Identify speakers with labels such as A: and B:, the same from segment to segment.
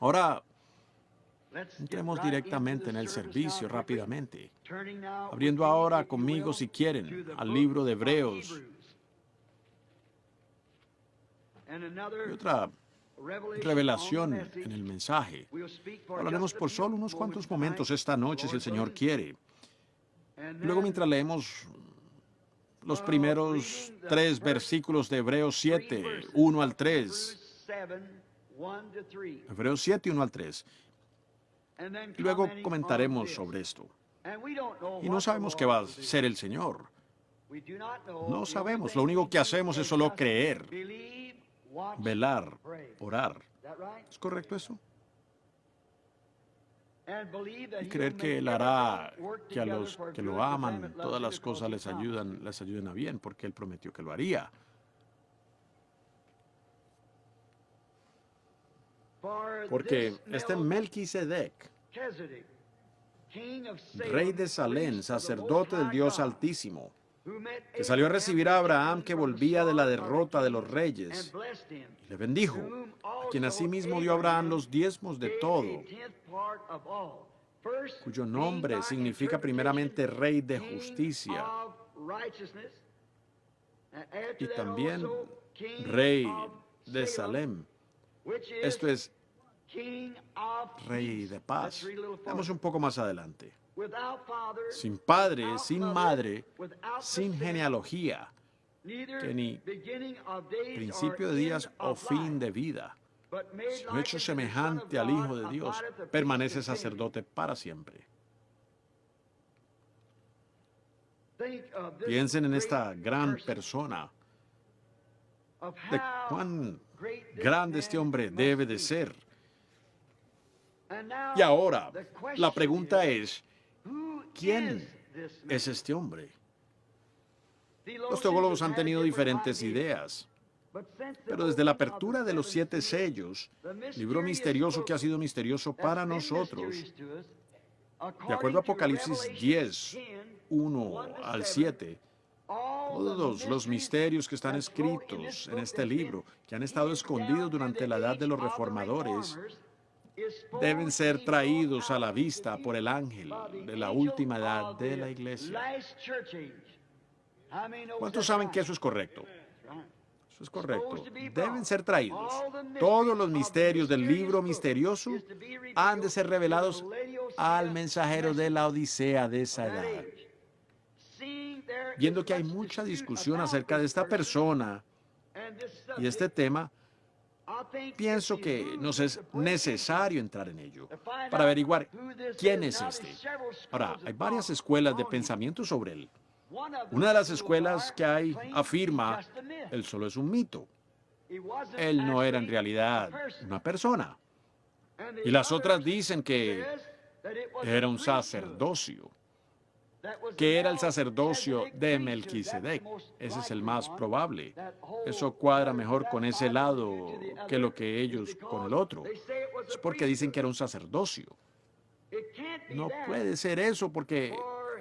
A: Ahora, entremos directamente en el servicio rápidamente, abriendo ahora conmigo, si quieren, al libro de Hebreos. Y otra revelación en el mensaje. Hablaremos por solo unos cuantos momentos esta noche, si el Señor quiere. Luego, mientras leemos los primeros 3 versículos de Hebreos 7, 1 al 3. Hebreos 7, 1 al 3. Y luego comentaremos sobre esto. Y no sabemos qué va a ser el Señor. No sabemos. Lo único que hacemos es solo creer, velar, orar. ¿Es correcto eso? Y creer que Él hará que a los que lo aman, todas las cosas les ayuden a bien, porque Él prometió que lo haría. Porque este Melquisedec, rey de Salem, sacerdote del Dios Altísimo, que salió a recibir a Abraham, que volvía de la derrota de los reyes, y le bendijo, a quien asimismo dio a Abraham los diezmos de todo, cuyo nombre significa primeramente Rey de Justicia, y también Rey de Salem, esto es, Rey de paz. Vamos un poco más adelante. Sin padre, sin madre, sin genealogía, que ni principio de días o fin de vida, sino hecho semejante al Hijo de Dios, permanece sacerdote para siempre. Piensen en esta gran persona, de cuán grande este hombre debe de ser. Y ahora, la pregunta es, ¿quién es este hombre? Los teólogos han tenido diferentes ideas, pero desde la apertura de los 7 sellos, libro misterioso que ha sido misterioso para nosotros, de acuerdo a Apocalipsis 10, 1 al 7, todos los misterios que están escritos en este libro, que han estado escondidos durante la edad de los reformadores, deben ser traídos a la vista por el ángel de la última edad de la iglesia. ¿Cuántos saben que eso es correcto? Eso es correcto. Deben ser traídos. Todos los misterios del libro misterioso han de ser revelados al mensajero de la Odisea de esa edad. Viendo que hay mucha discusión acerca de esta persona y este tema, pienso que nos es necesario entrar en ello para averiguar quién es este. Ahora, hay varias escuelas de pensamiento sobre él. Una de las escuelas que hay afirma, él solo es un mito. Él no era en realidad una persona. Y las otras dicen que era un sacerdocio, que era el sacerdocio de Melquisedec. Ese es el más probable. Eso cuadra mejor con ese lado que lo que ellos con el otro. Es porque dicen que era un sacerdocio. No puede ser eso porque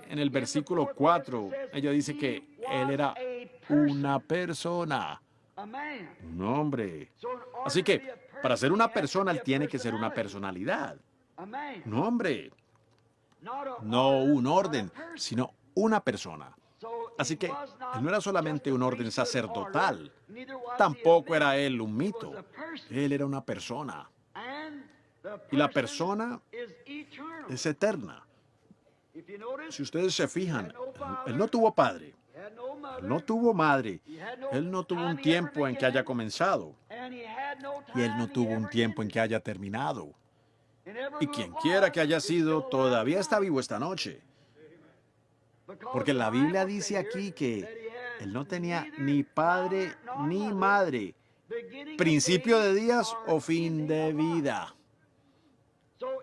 A: en el versículo 4 ella dice que él era una persona, un hombre. Así que para ser una persona él tiene que ser una personalidad, un hombre. No un orden, sino una persona. Así que él no era solamente un orden sacerdotal, tampoco era él un mito. Él era una persona. Y la persona es eterna. Si ustedes se fijan, él no tuvo padre, él no tuvo madre, él no tuvo un tiempo en que haya comenzado, y él no tuvo un tiempo en que haya terminado. Y quien quiera que haya sido, todavía está vivo esta noche. Porque la Biblia dice aquí que él no tenía ni padre ni madre, principio de días o fin de vida.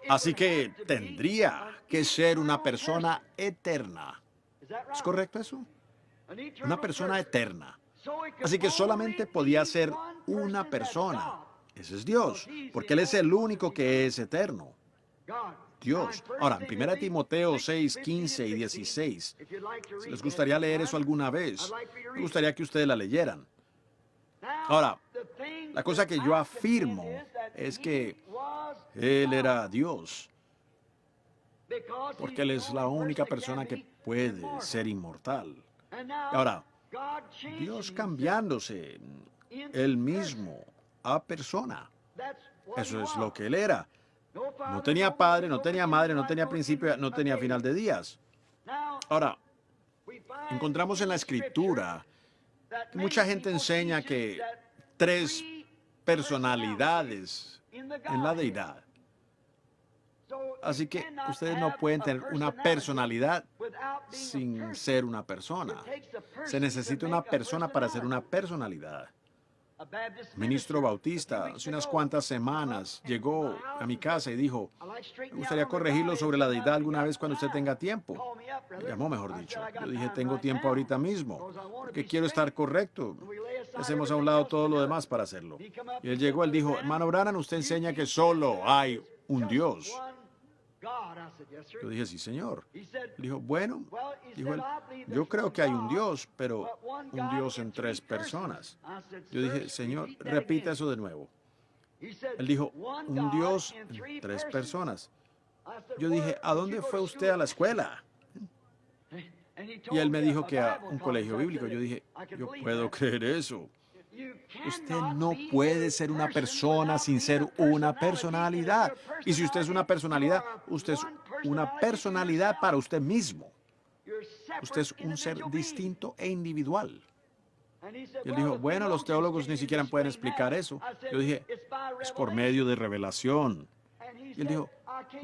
A: Así que tendría que ser una persona eterna. ¿Es correcto eso? Una persona eterna. Así que solamente podía ser una persona. Ese es Dios, porque Él es el único que es eterno. Dios. Ahora, en 1 Timoteo 6, 15 y 16, si les gustaría leer eso alguna vez, me gustaría que ustedes la leyeran. Ahora, la cosa que yo afirmo es que Él era Dios, porque Él es la única persona que puede ser inmortal. Ahora, Dios cambiándose Él mismo a persona. Eso es lo que Él era. No tenía padre, no tenía madre, no tenía principio, no tenía final de días. Ahora, encontramos en la Escritura que mucha gente enseña que 3 personalidades en la deidad. Así que ustedes no pueden tener una personalidad sin ser una persona. Se necesita una persona para ser una personalidad. Ministro Bautista, hace unas cuantas semanas, llegó a mi casa y dijo, me gustaría corregirlo sobre la deidad alguna vez cuando usted tenga tiempo. Me llamó, mejor dicho. Yo dije, tengo tiempo ahorita mismo, porque quiero estar correcto. Hacemos a un lado todo lo demás para hacerlo. Y él llegó, él dijo, hermano Branham, usted enseña que solo hay un Dios. Yo dije, sí, señor. Él dijo, bueno, dijo él, yo creo que hay un Dios, pero un Dios en 3 personas. Yo dije, señor, repita eso de nuevo. Él dijo, un Dios en 3 personas. Yo dije, ¿a dónde fue usted a la escuela? Y él me dijo que a un colegio bíblico. Yo dije, yo puedo creer eso. Usted no puede ser una persona sin ser una personalidad. Y si usted es una personalidad, usted es una personalidad para usted mismo. Usted es un ser distinto e individual. Y él dijo, bueno, los teólogos ni siquiera pueden explicar eso. Yo dije, es por medio de revelación. Y él dijo,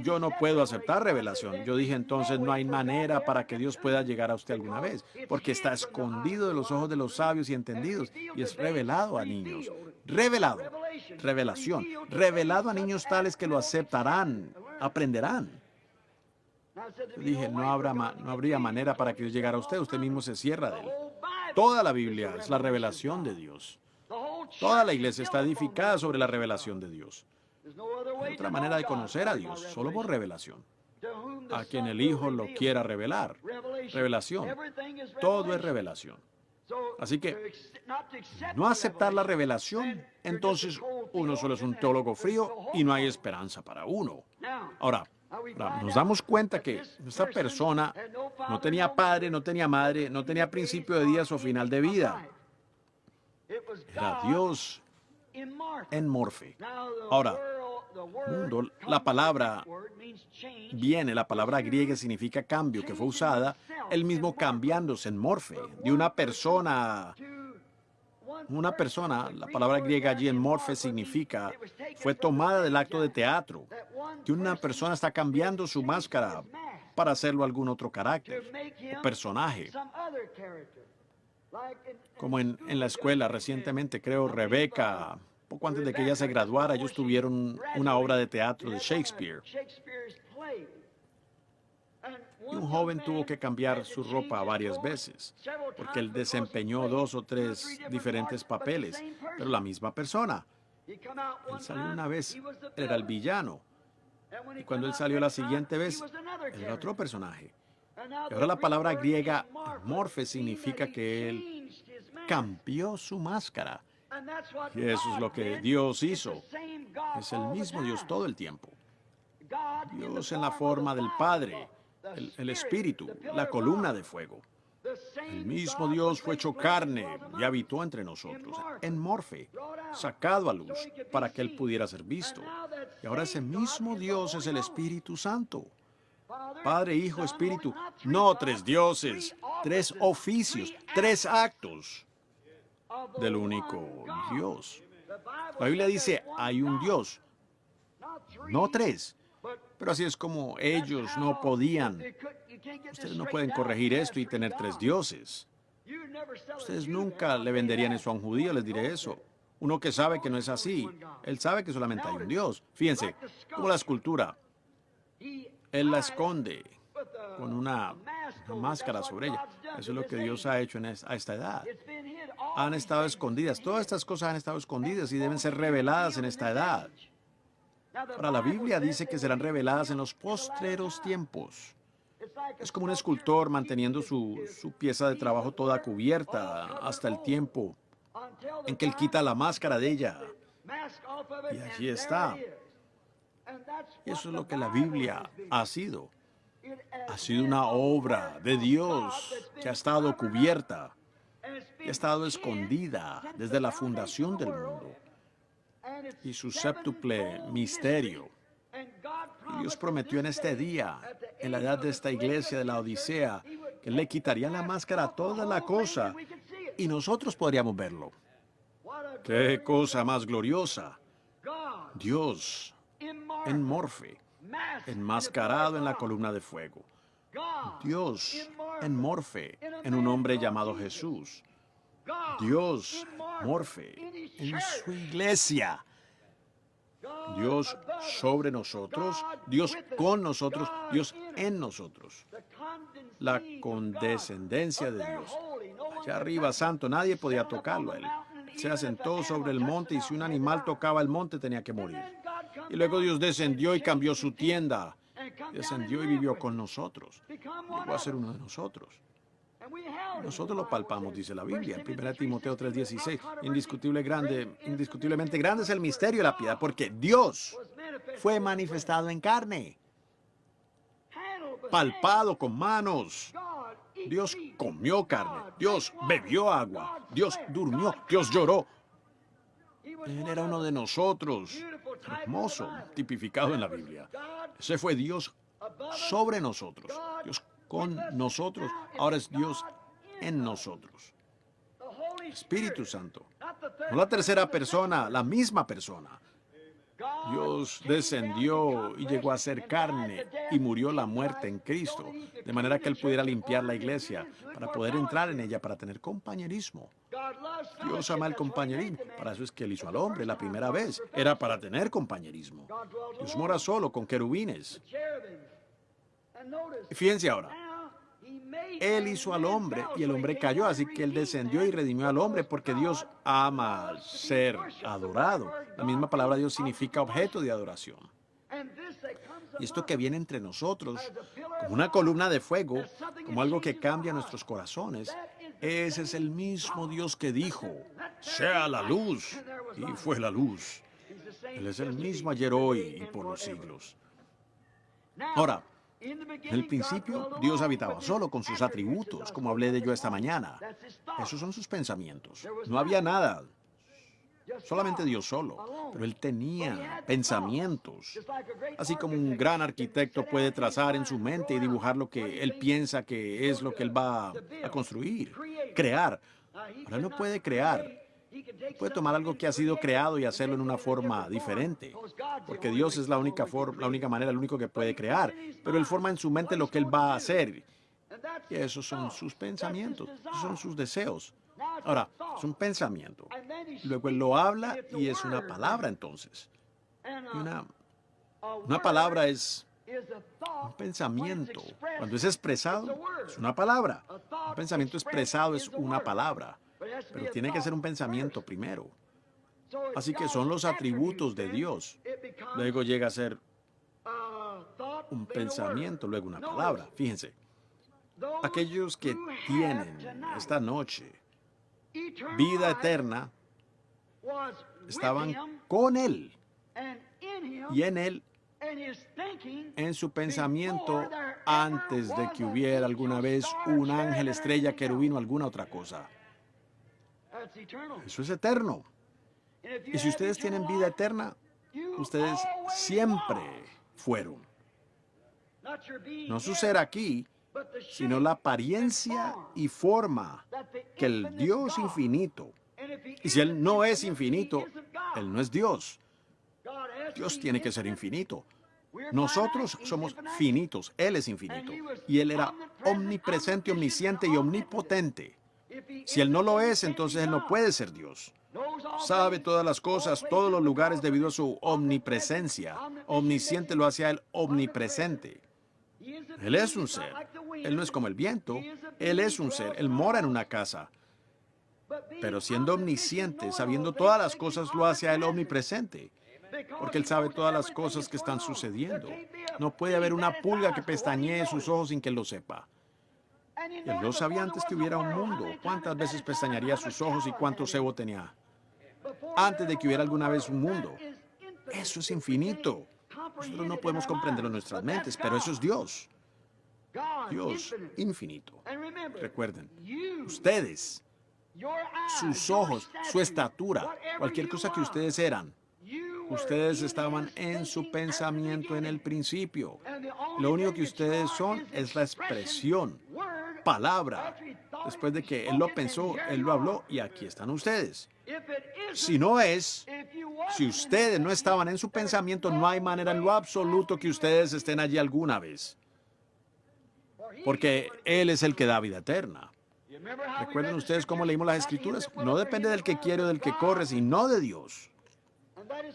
A: yo no puedo aceptar revelación. Yo dije, entonces no hay manera para que Dios pueda llegar a usted alguna vez, porque está escondido de los ojos de los sabios y entendidos y es revelado a niños. Revelado, revelación, revelado a niños tales que lo aceptarán, aprenderán. Yo dije, no habría manera para que Dios llegara a usted. Usted mismo se cierra de él. Toda la Biblia es la revelación de Dios. Toda la iglesia está edificada sobre la revelación de Dios. No hay otra manera de conocer a Dios, solo por revelación. A quien el Hijo lo quiera revelar. Revelación. Todo es revelación. Así que, no aceptar la revelación, entonces uno solo es un teólogo frío y no hay esperanza para uno. Ahora, nos damos cuenta que esta persona no tenía padre, no tenía madre, no tenía principio de días o final de vida. Era Dios en morfe. Ahora, mundo, la palabra la palabra griega significa cambio, que fue usada, él mismo cambiándose en morfe, de una persona, la palabra griega allí en morfe significa, fue tomada del acto de teatro, que una persona está cambiando su máscara para hacerlo algún otro carácter o personaje. Como en la escuela recientemente, creo, Rebeca, poco antes de que ella se graduara, ellos tuvieron una obra de teatro de Shakespeare. Y un joven tuvo que cambiar su ropa varias veces, porque él desempeñó 2 o 3 diferentes papeles, pero la misma persona. Él salió una vez, él era el villano, y cuando él salió la siguiente vez, él era otro personaje. Y ahora la palabra griega morfe significa que él cambió su máscara. Y eso es lo que Dios hizo. Es el mismo Dios todo el tiempo. Dios en la forma del Padre, el Espíritu, la columna de fuego. El mismo Dios fue hecho carne y habitó entre nosotros, en morfe, sacado a luz para que Él pudiera ser visto. Y ahora ese mismo Dios es el Espíritu Santo. Padre, Hijo, Espíritu, no 3 dioses, 3 oficios, 3 actos del único Dios. La Biblia dice, hay un Dios, no 3. Pero así es como ellos no podían. Ustedes no pueden corregir esto y tener 3 dioses. Ustedes nunca le venderían eso a un judío, les diré eso. Uno que sabe que no es así, él sabe que solamente hay un Dios. Fíjense, como la escultura. Él la esconde con una máscara sobre ella. Eso es lo que Dios ha hecho a esta edad. Han estado escondidas. Todas estas cosas han estado escondidas y deben ser reveladas en esta edad. Ahora, la Biblia dice que serán reveladas en los postreros tiempos. Es como un escultor manteniendo su pieza de trabajo toda cubierta hasta el tiempo en que él quita la máscara de ella. Y allí está. Y eso es lo que la Biblia ha sido. Ha sido una obra de Dios que ha estado cubierta, que ha estado escondida desde la fundación del mundo. Y su séptuple misterio. Y Dios prometió en este día, en la edad de esta iglesia de la Odisea, que le quitaría la máscara a toda la cosa y nosotros podríamos verlo. ¡Qué cosa más gloriosa! Dios en morfe, enmascarado en la columna de fuego. Dios en morfe, en un hombre llamado Jesús. Dios morfe en su iglesia. Dios sobre nosotros, Dios con nosotros, Dios en nosotros. La condescendencia de Dios. Allá arriba, santo, nadie podía tocarlo a él. Se asentó sobre el monte y si un animal tocaba el monte tenía que morir. Y luego Dios descendió y cambió su tienda. Descendió y vivió con nosotros. Llegó a ser uno de nosotros. Nosotros lo palpamos, dice la Biblia, en 1 Timoteo 3:16. Indiscutiblemente grande es el misterio de la piedad, porque Dios fue manifestado en carne, palpado con manos. Dios comió carne, Dios bebió agua, Dios durmió, Dios lloró. Él era uno de nosotros, hermoso, tipificado en la Biblia. Ese fue Dios sobre nosotros, Dios con nosotros, ahora es Dios en nosotros. Espíritu Santo, no la tercera persona, la misma persona. Dios descendió y llegó a ser carne y murió la muerte en Cristo, de manera que Él pudiera limpiar la iglesia para poder entrar en ella, para tener compañerismo. Dios ama el compañerismo, para eso es que Él hizo al hombre la primera vez, era para tener compañerismo. Dios mora solo con querubines. Y fíjense ahora, Él hizo al hombre y el hombre cayó, así que Él descendió y redimió al hombre porque Dios ama ser adorado. La misma palabra Dios significa objeto de adoración. Y esto que viene entre nosotros, como una columna de fuego, como algo que cambia nuestros corazones, ese es el mismo Dios que dijo, sea la luz, y fue la luz. Él es el mismo ayer, hoy y por los siglos. Ahora, en el principio, Dios habitaba solo con sus atributos, como hablé de yo esta mañana. Esos son sus pensamientos. No había nada, solamente Dios solo. Pero Él tenía pensamientos. Así como un gran arquitecto puede trazar en su mente y dibujar lo que él piensa que es lo que él va a construir, crear. Ahora Él no puede crear. Puede tomar algo que ha sido creado y hacerlo en una forma diferente, porque Dios es la única manera, el único que puede crear, pero Él forma en su mente lo que Él va a hacer, y esos son sus pensamientos, esos son sus deseos. Ahora, es un pensamiento, luego Él lo habla y es una palabra entonces, y una palabra es un pensamiento, cuando es expresado, es una palabra, un pensamiento expresado es una palabra. Pero tiene que ser un pensamiento primero. Así que son los atributos de Dios. Luego llega a ser un pensamiento, luego una palabra. Fíjense, aquellos que tienen esta noche vida eterna estaban con Él y en Él, en su pensamiento, antes de que hubiera alguna vez un ángel, estrella, querubín o alguna otra cosa. Eso es eterno. Y si ustedes tienen vida eterna, ustedes siempre fueron. No su ser aquí, sino la apariencia y forma que el Dios infinito. Y si Él no es infinito, Él no es Dios. Dios tiene que ser infinito. Nosotros somos finitos, Él es infinito. Y Él era omnipresente, omnisciente y omnipotente. Si Él no lo es, entonces Él no puede ser Dios. Sabe todas las cosas, todos los lugares debido a su omnipresencia. Omnisciente lo hace a Él omnipresente. Él es un ser. Él no es como el viento. Él es un ser. Él mora en una casa. Pero siendo omnisciente, sabiendo todas las cosas, lo hace a Él omnipresente. Porque Él sabe todas las cosas que están sucediendo. No puede haber una pulga que pestañee sus ojos sin que Él lo sepa. Él lo sabía antes que hubiera un mundo. ¿Cuántas veces pestañaría sus ojos y cuánto cebo tenía? Antes de que hubiera alguna vez un mundo. Eso es infinito. Nosotros no podemos comprenderlo en nuestras mentes, pero eso es Dios. Dios infinito. Recuerden, ustedes, sus ojos, su estatura, cualquier cosa que ustedes eran, ustedes estaban en su pensamiento en el principio. Lo único que ustedes son es la expresión, palabra. Después de que Él lo pensó, Él lo habló y aquí están ustedes. Si no es, si ustedes no estaban en su pensamiento, no hay manera en lo absoluto que ustedes estén allí alguna vez. Porque Él es el que da vida eterna. ¿Recuerden ustedes cómo leímos las Escrituras? No depende del que quiere o del que corre, sino de Dios.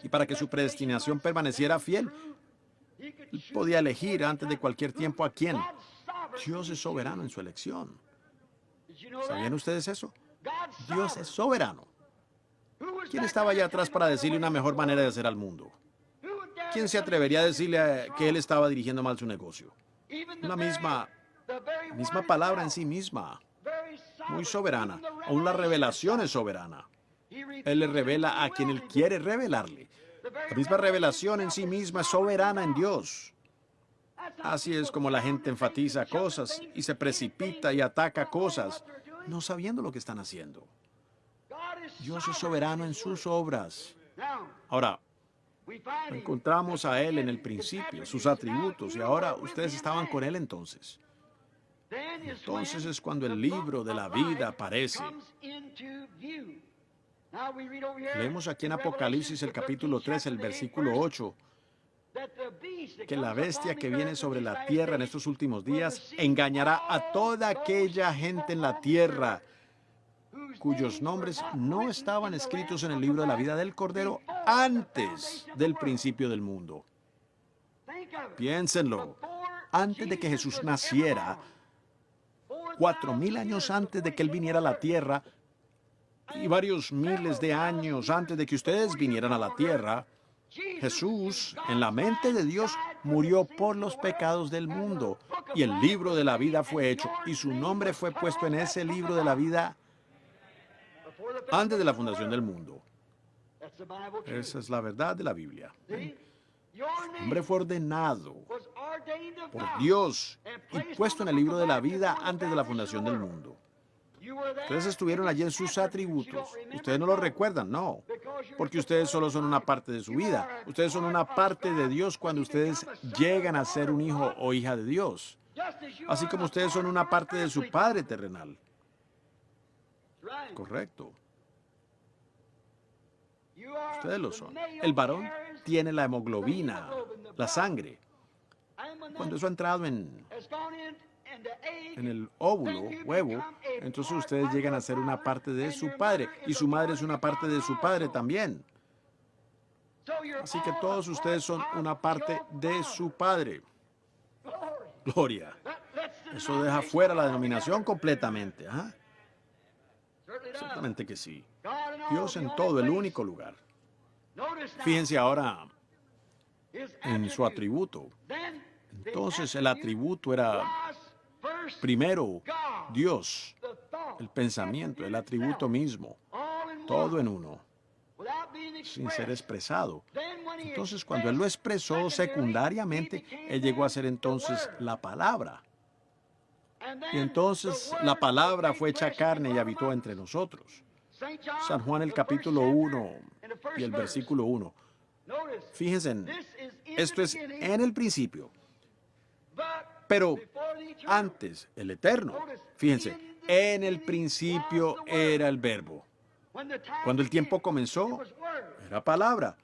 A: Y para que su predestinación permaneciera fiel, Él podía elegir antes de cualquier tiempo a quién. Dios es soberano en su elección. ¿Sabían ustedes eso? Dios es soberano. ¿Quién estaba allá atrás para decirle una mejor manera de hacer al mundo? ¿Quién se atrevería a decirle que él estaba dirigiendo mal su negocio? Una misma palabra en sí misma, muy soberana. Aún la revelación es soberana. Él le revela a quien Él quiere revelarle. La misma revelación en sí misma es soberana en Dios. Así es como la gente enfatiza cosas y se precipita y ataca cosas, no sabiendo lo que están haciendo. Dios es soberano en sus obras. Ahora, encontramos a Él en el principio, sus atributos, y ahora ustedes estaban con Él entonces. Entonces es cuando el libro de la vida aparece. Leemos aquí en Apocalipsis el capítulo 3, el versículo 8, que la bestia que viene sobre la tierra en estos últimos días engañará a toda aquella gente en la tierra cuyos nombres no estaban escritos en el libro de la vida del Cordero antes del principio del mundo. Piénsenlo. Antes de que Jesús naciera, 4,000 años antes de que Él viniera a la tierra, y varios miles de años antes de que ustedes vinieran a la tierra, Jesús, en la mente de Dios, murió por los pecados del mundo, y el libro de la vida fue hecho, y su nombre fue puesto en ese libro de la vida antes de la fundación del mundo. Esa es la verdad de la Biblia. Su nombre fue ordenado por Dios y puesto en el libro de la vida antes de la fundación del mundo. Ustedes estuvieron allí en sus atributos. Ustedes no lo recuerdan, no. Porque ustedes solo son una parte de su vida. Ustedes son una parte de Dios cuando ustedes llegan a ser un hijo o hija de Dios. Así como ustedes son una parte de su Padre terrenal. Correcto. Ustedes lo son. El varón tiene la hemoglobina, la sangre. Cuando eso ha entrado en el óvulo, huevo, entonces ustedes llegan a ser una parte de su padre, y su madre es una parte de su padre también. Así que todos ustedes son una parte de su padre. Gloria. Eso deja fuera la denominación completamente. ¿Ah? Exactamente que sí. Dios en todo, el único lugar. Fíjense ahora en su atributo. Entonces el atributo era primero Dios, el pensamiento, el atributo mismo, todo en uno, sin ser expresado. Entonces cuando Él lo expresó secundariamente, Él llegó a ser entonces la palabra. Y entonces la palabra fue hecha carne y habitó entre nosotros. San Juan el capítulo 1 y el versículo 1. Fíjense, esto es en el principio. Pero antes, el eterno. Fíjense, en el principio era el verbo. Cuando el tiempo comenzó, era palabra.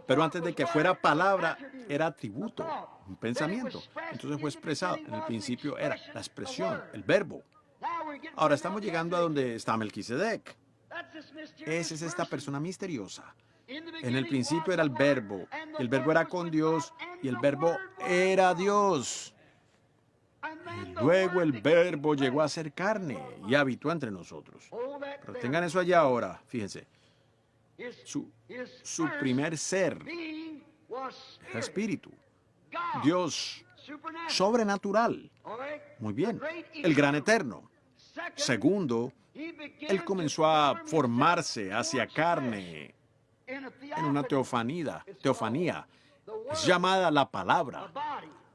A: Pero antes de que fuera palabra, era atributo, un pensamiento. Entonces fue expresado. En el principio era la expresión, el verbo. Ahora estamos llegando a donde está Melquisedec. Esa es esta persona misteriosa. En el principio era el verbo, y el verbo era con Dios, y el verbo era Dios. Y luego el verbo llegó a ser carne y habitó entre nosotros. Pero tengan eso allá ahora, fíjense. Su primer ser era espíritu. Dios sobrenatural. Muy bien. El gran eterno. Segundo, Él comenzó a formarse hacia carne en una teofanía. Es llamada la palabra,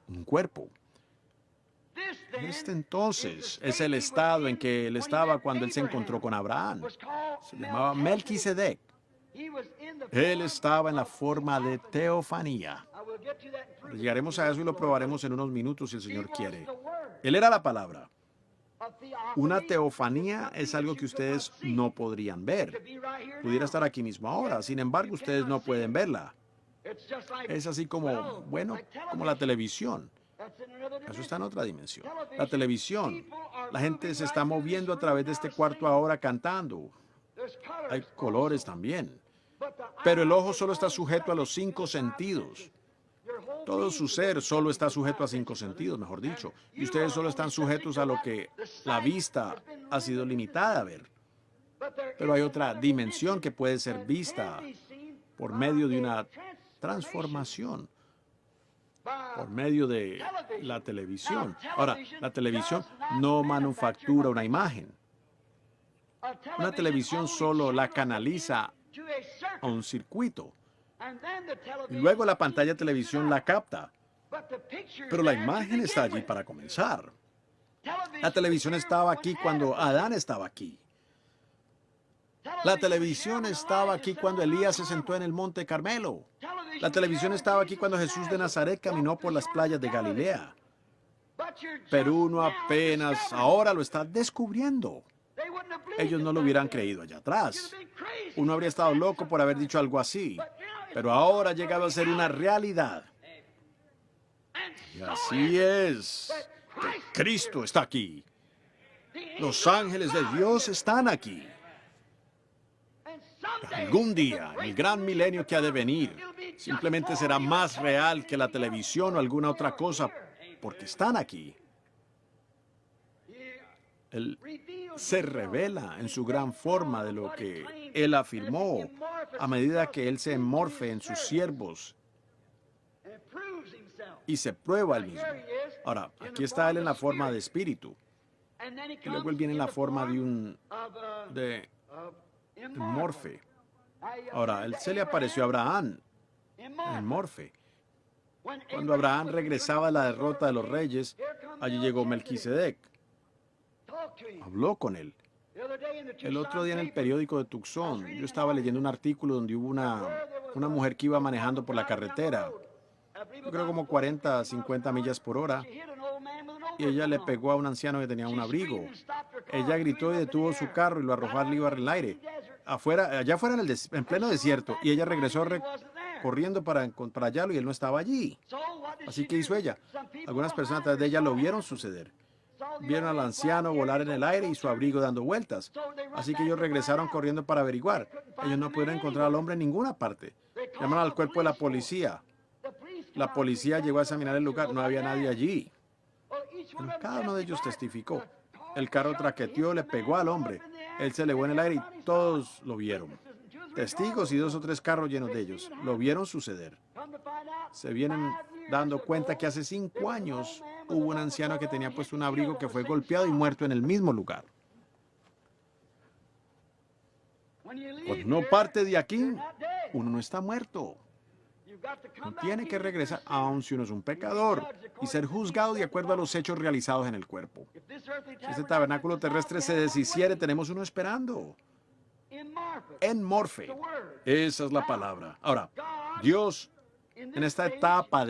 A: un cuerpo. Este entonces es el estado en que él estaba cuando él se encontró con Abraham. Se llamaba Melquisedec. Él estaba en la forma de teofanía. Llegaremos a eso y lo probaremos en unos minutos si el Señor quiere. Él era la palabra. Una teofanía es algo que ustedes no podrían ver. Pudiera estar aquí mismo ahora, sin embargo, ustedes no pueden verla. Es así como, bueno, como la televisión. Eso está en otra dimensión. La televisión. La gente se está moviendo a través de este cuarto ahora cantando. Hay colores también. Pero el ojo solo está sujeto a los 5 sentidos. Todo su ser solo está sujeto a 5 sentidos, mejor dicho. Y ustedes solo están sujetos a lo que la vista ha sido limitada a ver. Pero hay otra dimensión que puede ser vista por medio de una transformación, por medio de la televisión. Ahora, la televisión no manufactura una imagen. Una televisión solo la canaliza a un circuito. Y luego la pantalla de televisión la capta. Pero la imagen está allí para comenzar. La televisión estaba aquí cuando Adán estaba aquí. La televisión estaba aquí cuando Elías se sentó en el monte Carmelo. La televisión estaba aquí cuando Jesús de Nazaret caminó por las playas de Galilea. Pero uno apenas ahora lo está descubriendo. Ellos no lo hubieran creído allá atrás. Uno habría estado loco por haber dicho algo así. Pero ahora ha llegado a ser una realidad. Y así es. Que Cristo está aquí. Los ángeles de Dios están aquí. Algún día, en el gran milenio que ha de venir, simplemente será más real que la televisión o alguna otra cosa, porque están aquí. Él se revela en su gran forma de lo que Él afirmó a medida que Él se morfe en sus siervos y se prueba Él mismo. Ahora, aquí está Él en la forma de espíritu. Y luego Él viene en la forma de un morfe. Ahora, Él se le apareció a Abraham en morfe. Cuando Abraham regresaba de la derrota de los reyes, allí llegó Melquisedec. Habló con él. El otro día en el periódico de Tucson, yo estaba leyendo un artículo donde hubo una mujer que iba manejando por la carretera, yo creo como 40, 50 millas por hora, y ella le pegó a un anciano que tenía un abrigo. Ella gritó y detuvo su carro y lo arrojó al aire, allá afuera en pleno desierto, y ella regresó corriendo para hallarlo y él no estaba allí. Así que hizo ella. Algunas personas atrás de ella lo vieron suceder. Vieron al anciano volar en el aire y su abrigo dando vueltas. Así que ellos regresaron corriendo para averiguar. Ellos no pudieron encontrar al hombre en ninguna parte. Llamaron al cuerpo de la policía. La policía llegó a examinar el lugar. No había nadie allí. Pero cada uno de ellos testificó. El carro traqueteó, le pegó al hombre. Él se elevó en el aire y todos lo vieron. Testigos y 2 o 3 carros llenos de ellos. Lo vieron suceder. Se vienen dando cuenta que hace 5 años hubo un anciano que tenía puesto un abrigo que fue golpeado y muerto en el mismo lugar. Cuando uno parte de aquí, uno no está muerto. Uno tiene que regresar, aun si uno es un pecador, y ser juzgado de acuerdo a los hechos realizados en el cuerpo. Si este tabernáculo terrestre se deshiciere, tenemos uno esperando. En morfe. Esa es la palabra. Ahora, Dios, en esta etapa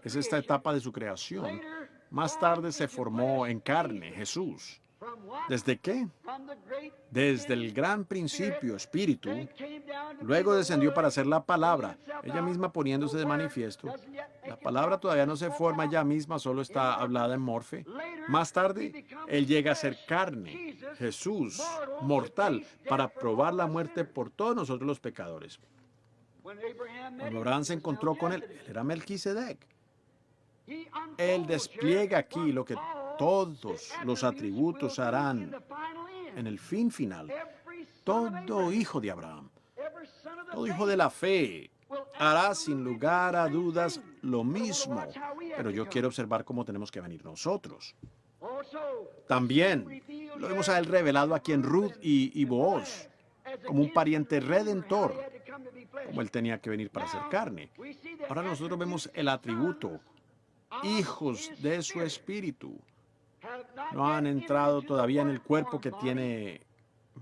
A: es esta etapa de su creación. Más tarde se formó en carne, Jesús. ¿Desde qué? Desde el gran principio, espíritu. Luego descendió para ser la palabra, ella misma poniéndose de manifiesto. La palabra todavía no se forma ella misma, solo está hablada en morfe. Más tarde, Él llega a ser carne, Jesús, mortal, para probar la muerte por todos nosotros los pecadores. Cuando Abraham se encontró con él era Melquisedec. Él despliega aquí lo que todos los atributos harán en el fin final. Todo hijo de Abraham, todo hijo de la fe, hará sin lugar a dudas lo mismo. Pero yo quiero observar cómo tenemos que venir nosotros. También lo vemos a él revelado aquí en Ruth y Booz, como un pariente redentor, como él tenía que venir para hacer carne. Ahora nosotros vemos el atributo, hijos de su espíritu. No han entrado todavía en el cuerpo que tiene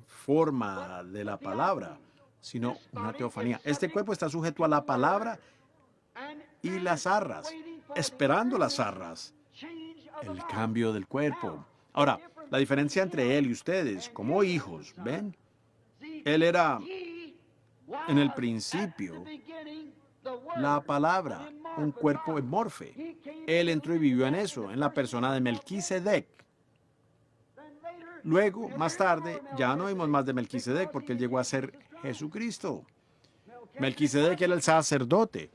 A: forma de la palabra, sino una teofanía. Este cuerpo está sujeto a la palabra y las arras, esperando las arras, el cambio del cuerpo. Ahora, la diferencia entre él y ustedes, como hijos, ¿ven? Él era, en el principio, la palabra, un cuerpo morfe. Él entró y vivió en eso, en la persona de Melquisedec. Luego, más tarde, ya no vimos más de Melquisedec porque él llegó a ser Jesucristo. Melquisedec era el sacerdote,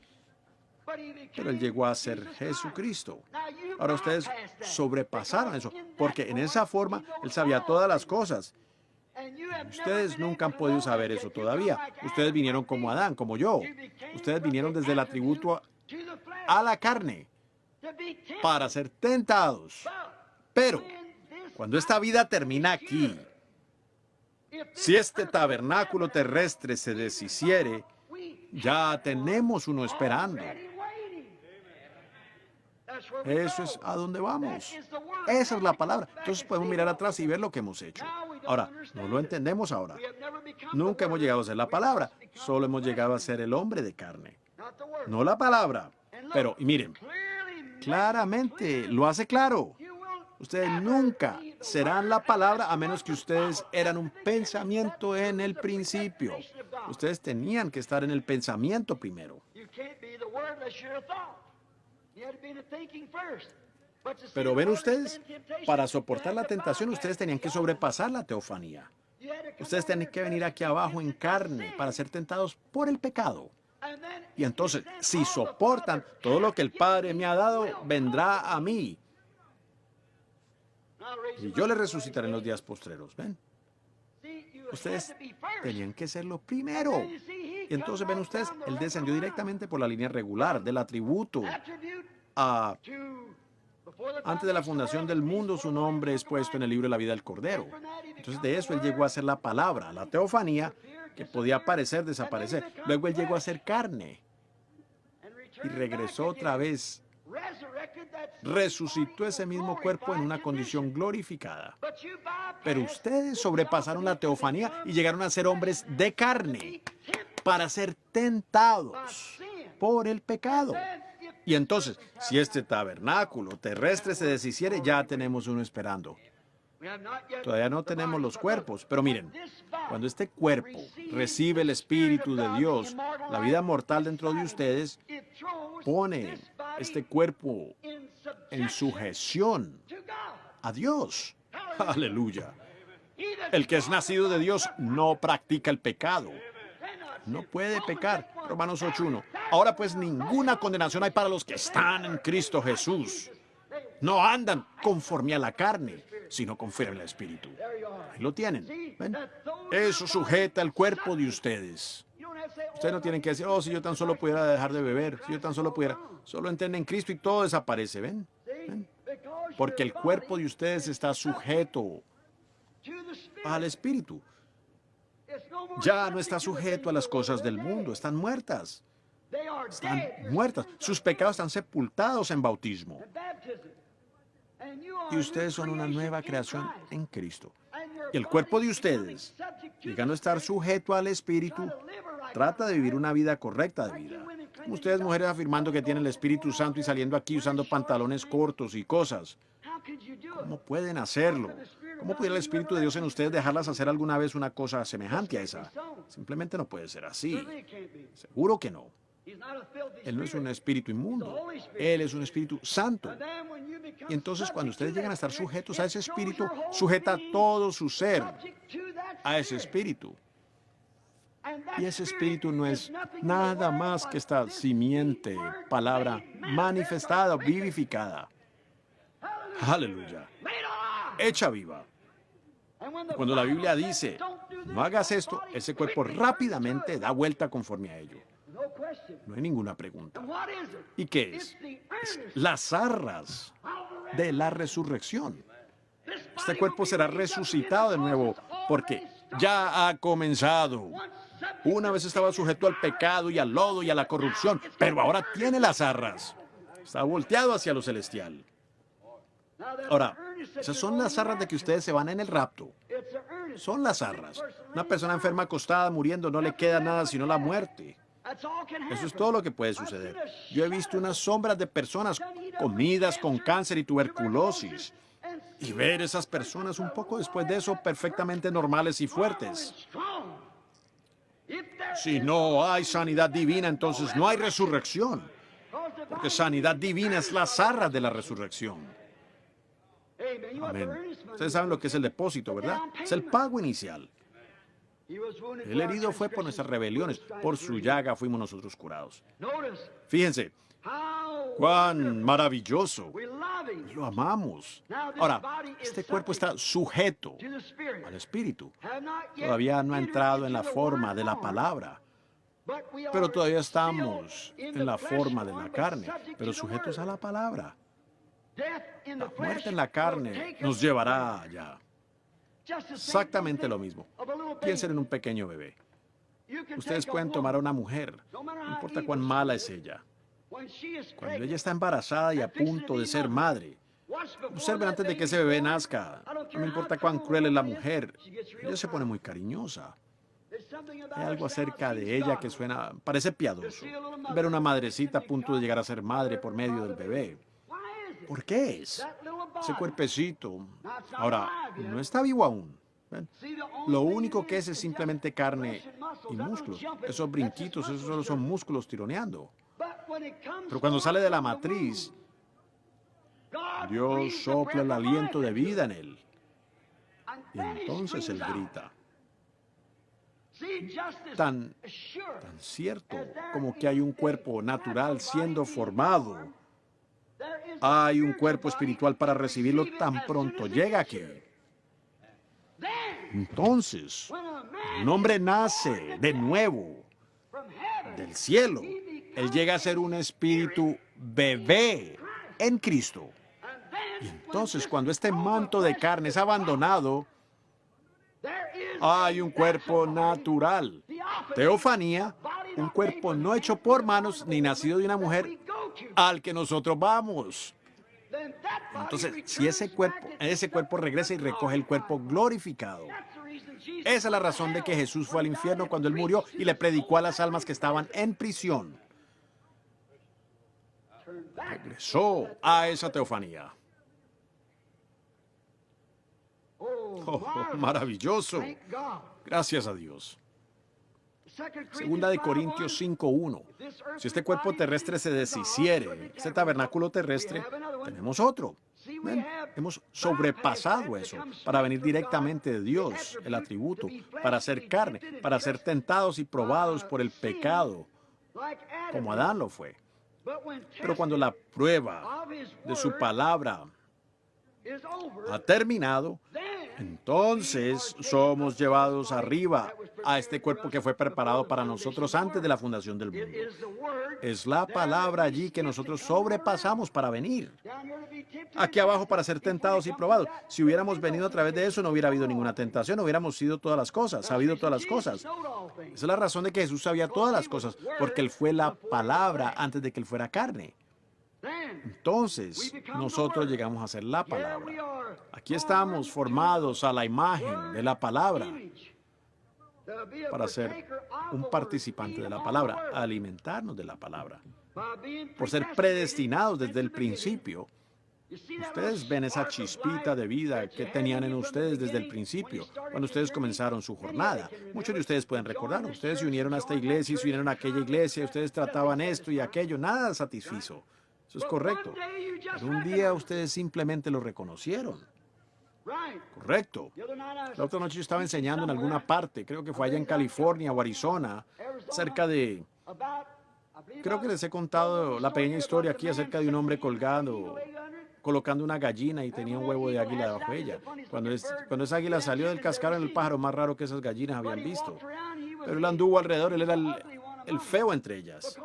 A: pero él llegó a ser Jesucristo. Ahora ustedes sobrepasaron eso, porque en esa forma él sabía todas las cosas. Ustedes nunca han podido saber eso todavía. Ustedes vinieron como Adán, como yo. Ustedes vinieron desde el atributo a la carne para ser tentados. Pero cuando esta vida termina aquí, si este tabernáculo terrestre se deshiciere, ya tenemos uno esperando. Eso es a donde vamos. Esa es la palabra. Entonces podemos mirar atrás y ver lo que hemos hecho. Ahora, no lo entendemos ahora. Nunca hemos llegado a ser la palabra. Solo hemos llegado a ser el hombre de carne. No la palabra. Pero, y miren, claramente lo hace claro. Ustedes nunca serán la palabra a menos que ustedes eran un pensamiento en el principio. Ustedes tenían que estar en el pensamiento primero. Pero ven ustedes, para soportar la tentación, ustedes tenían que sobrepasar la teofanía. Ustedes tenían que venir aquí abajo en carne para ser tentados por el pecado. Y entonces, si soportan todo lo que el Padre me ha dado, vendrá a mí. Y yo le resucitaré en los días postreros, ¿ven? Ustedes tenían que serlo primero. Y entonces, ven ustedes, él descendió directamente por la línea regular del atributo. Antes de la fundación del mundo, su nombre es puesto en el libro de la vida del Cordero. Entonces, de eso él llegó a ser la palabra, la teofanía, que podía aparecer, desaparecer. Luego él llegó a ser carne y regresó otra vez. Resucitó ese mismo cuerpo en una condición glorificada. Pero ustedes sobrepasaron la teofanía y llegaron a ser hombres de carne para ser tentados por el pecado. Y entonces, si este tabernáculo terrestre se deshiciere, ya tenemos uno esperando. Todavía no tenemos los cuerpos, pero miren, cuando este cuerpo recibe el Espíritu de Dios, la vida mortal dentro de ustedes, pone este cuerpo en sujeción a Dios. Aleluya. El que es nacido de Dios no practica el pecado. No puede pecar. Romanos 8:1. Ahora pues ninguna condenación hay para los que están en Cristo Jesús. No andan conforme a la carne, sino conforme al Espíritu. Ahí lo tienen. ¿Ven? Eso sujeta el cuerpo de ustedes. Ustedes no tienen que decir, oh, si yo tan solo pudiera dejar de beber, si yo tan solo pudiera. Solo entienden Cristo y todo desaparece, ¿ven? ¿Ven? Porque el cuerpo de ustedes está sujeto al Espíritu. Ya no está sujeto a las cosas del mundo, están muertas. Están muertas. Sus pecados están sepultados en bautismo. Y ustedes son una nueva creación en Cristo. Y el cuerpo de ustedes, llegando a estar sujeto al Espíritu, trata de vivir una vida correcta de vida. Como ustedes, mujeres, afirmando que tienen el Espíritu Santo y saliendo aquí usando pantalones cortos y cosas. ¿Cómo pueden hacerlo? ¿Cómo pudiera el Espíritu de Dios en ustedes dejarlas hacer alguna vez una cosa semejante a esa? Simplemente no puede ser así. Seguro que no. Él no es un espíritu inmundo. Él es un espíritu santo. Y entonces cuando ustedes llegan a estar sujetos a ese espíritu, sujeta todo su ser a ese espíritu. Y ese espíritu no es nada más que esta simiente, palabra manifestada, vivificada. Aleluya. Hecha viva. Cuando la Biblia dice, no hagas esto, ese cuerpo rápidamente da vuelta conforme a ello. No hay ninguna pregunta. ¿Y qué es? Es las arras de la resurrección. Este cuerpo será resucitado de nuevo porque ya ha comenzado. Una vez estaba sujeto al pecado y al lodo y a la corrupción, pero ahora tiene las arras. Está volteado hacia lo celestial. Ahora, esas son las arras de que ustedes se van en el rapto. Son las arras. Una persona enferma acostada, muriendo, no le queda nada sino la muerte. Eso es todo lo que puede suceder. Yo he visto unas sombras de personas comidas con cáncer y tuberculosis. Y ver esas personas un poco después de eso perfectamente normales y fuertes. Si no hay sanidad divina, entonces no hay resurrección. Porque sanidad divina es las arras de la resurrección. Amén. Ustedes saben lo que es el depósito, ¿verdad? Es el pago inicial. El herido fue por nuestras rebeliones. Por su llaga fuimos nosotros curados. Fíjense, cuán maravilloso. Lo amamos. Ahora, este cuerpo está sujeto al Espíritu. Todavía no ha entrado en la forma de la palabra. Pero todavía estamos en la forma de la carne, pero sujetos a la palabra. La muerte en la carne nos llevará allá. Exactamente lo mismo. Piensen en un pequeño bebé. Ustedes pueden tomar a una mujer, no importa cuán mala es ella. Cuando ella está embarazada y a punto de ser madre, observen antes de que ese bebé nazca. No me importa cuán cruel es la mujer, ella se pone muy cariñosa. Hay algo acerca de ella que parece piadoso. Ver una madrecita a punto de llegar a ser madre por medio del bebé. ¿Por qué es? Ese cuerpecito. Ahora, no está vivo aún. ¿Ven? Lo único que es simplemente carne y músculos. Esos brinquitos, esos solo son músculos tironeando. Pero cuando sale de la matriz, Dios sopla el aliento de vida en él. Y entonces él grita. Tan cierto como que hay un cuerpo natural siendo formado, hay un cuerpo espiritual para recibirlo tan pronto llega aquí. Entonces, un hombre nace de nuevo del cielo. Él llega a ser un espíritu bebé en Cristo. Y entonces, cuando este manto de carne es abandonado, hay un cuerpo natural. Teofanía, un cuerpo no hecho por manos ni nacido de una mujer al que nosotros vamos. Entonces, si ese cuerpo regresa y recoge el cuerpo glorificado. Esa es la razón de que Jesús fue al infierno cuando él murió y le predicó a las almas que estaban en prisión. Regresó a esa teofanía. Oh, maravilloso. Gracias a Dios. Segunda de Corintios 5:1. Si este cuerpo terrestre se deshiciere, este tabernáculo terrestre, tenemos otro. ¿Ven? Hemos sobrepasado eso para venir directamente de Dios, el atributo, para ser carne, para ser tentados y probados por el pecado, como Adán lo fue. Pero cuando la prueba de su palabra ha terminado, entonces somos llevados arriba a este cuerpo que fue preparado para nosotros antes de la fundación del mundo. Es la palabra allí que nosotros sobrepasamos para venir. Aquí abajo para ser tentados y probados. Si hubiéramos venido a través de eso, no hubiera habido ninguna tentación, no hubiéramos sido todas las cosas, sabido todas las cosas. Esa es la razón de que Jesús sabía todas las cosas, porque Él fue la palabra antes de que Él fuera carne. Entonces, nosotros llegamos a ser la palabra. Aquí estamos formados a la imagen de la palabra para ser un participante de la palabra, alimentarnos de la palabra. Por ser predestinados desde el principio. Ustedes ven esa chispita de vida que tenían en ustedes desde el principio, cuando ustedes comenzaron su jornada. Muchos de ustedes pueden recordar, ustedes se unieron a esta iglesia y se unieron a aquella iglesia, ustedes trataban esto y aquello, nada satisfizo. Eso es correcto. Pero un día ustedes simplemente lo reconocieron. Correcto. La otra noche yo estaba enseñando en alguna parte, creo que fue allá en California o Arizona, acerca de... Creo que les he contado la pequeña historia aquí acerca de un hombre colocando una gallina y tenía un huevo de águila debajo de ella. Cuando esa águila salió del cascarón, era el pájaro más raro que esas gallinas habían visto. Pero él anduvo alrededor, él era el feo entre ellas,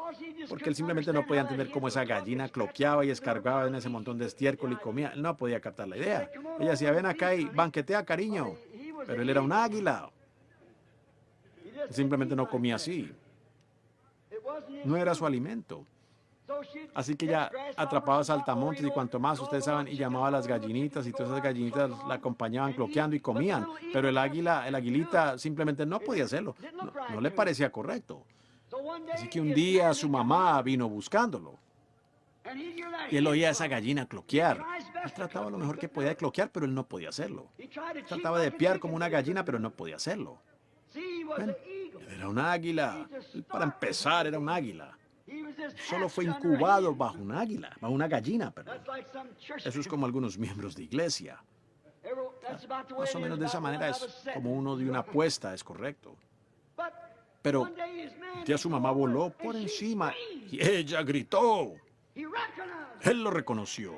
A: porque él simplemente no podía entender cómo esa gallina cloqueaba y escargaba en ese montón de estiércol y comía. Él no podía captar la idea. Ella decía, ven acá y banquetea, cariño. Pero él era un águila. Simplemente no comía así. No era su alimento. Así que ella atrapaba saltamontes y cuanto más ustedes saben, y llamaba a las gallinitas y todas esas gallinitas la acompañaban cloqueando y comían. Pero el águila, el aguilita simplemente no podía hacerlo. No le parecía correcto. Así que un día su mamá vino buscándolo. Y él oía a esa gallina cloquear. Él trataba lo mejor que podía de cloquear, pero él no podía hacerlo. Trataba de piar como una gallina, pero no podía hacerlo. Ven, él era un águila. Para empezar, era un águila. Solo fue incubado bajo un águila, bajo una gallina, perdón. Eso es como algunos miembros de iglesia. Más o menos de esa manera es como uno de una apuesta, es correcto. Pero un día su mamá voló por encima y ella gritó. Él lo reconoció.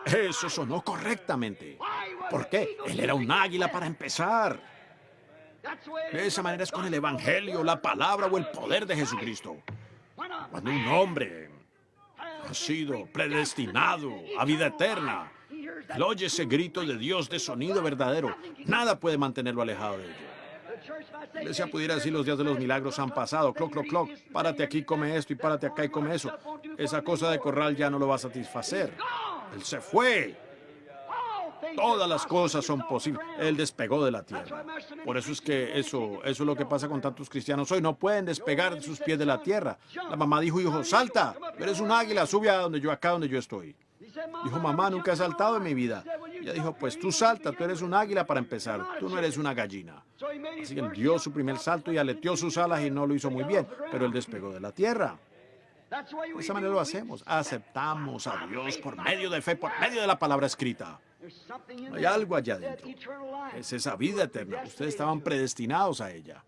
A: Eso sonó correctamente. ¿Por qué? Él era un águila para empezar. De esa manera es con el Evangelio, la palabra o el poder de Jesucristo. Cuando un hombre ha sido predestinado a vida eterna, él oye ese grito de Dios de sonido verdadero, nada puede mantenerlo alejado de ello. La iglesia pudiera decir los días de los milagros han pasado, cloc, cloc, cloc, párate aquí, come esto y párate acá y come eso. Esa cosa de corral ya no lo va a satisfacer. Él se fue. Todas las cosas son posibles. Él despegó de la tierra. Por eso es que eso es lo que pasa con tantos cristianos hoy. No pueden despegar de sus pies de la tierra. La mamá dijo, hijo, salta. Eres un águila, sube a acá donde yo estoy. Dijo, mamá, nunca he saltado en mi vida. Ella dijo, pues tú salta, tú eres un águila para empezar. Tú no eres una gallina. Así que él dio su primer salto y aleteó sus alas y no lo hizo muy bien. Pero él despegó de la tierra. De esa manera lo hacemos. Aceptamos a Dios por medio de fe, por medio de la palabra escrita. Hay algo allá adentro. Es esa vida eterna. Ustedes estaban predestinados a ella.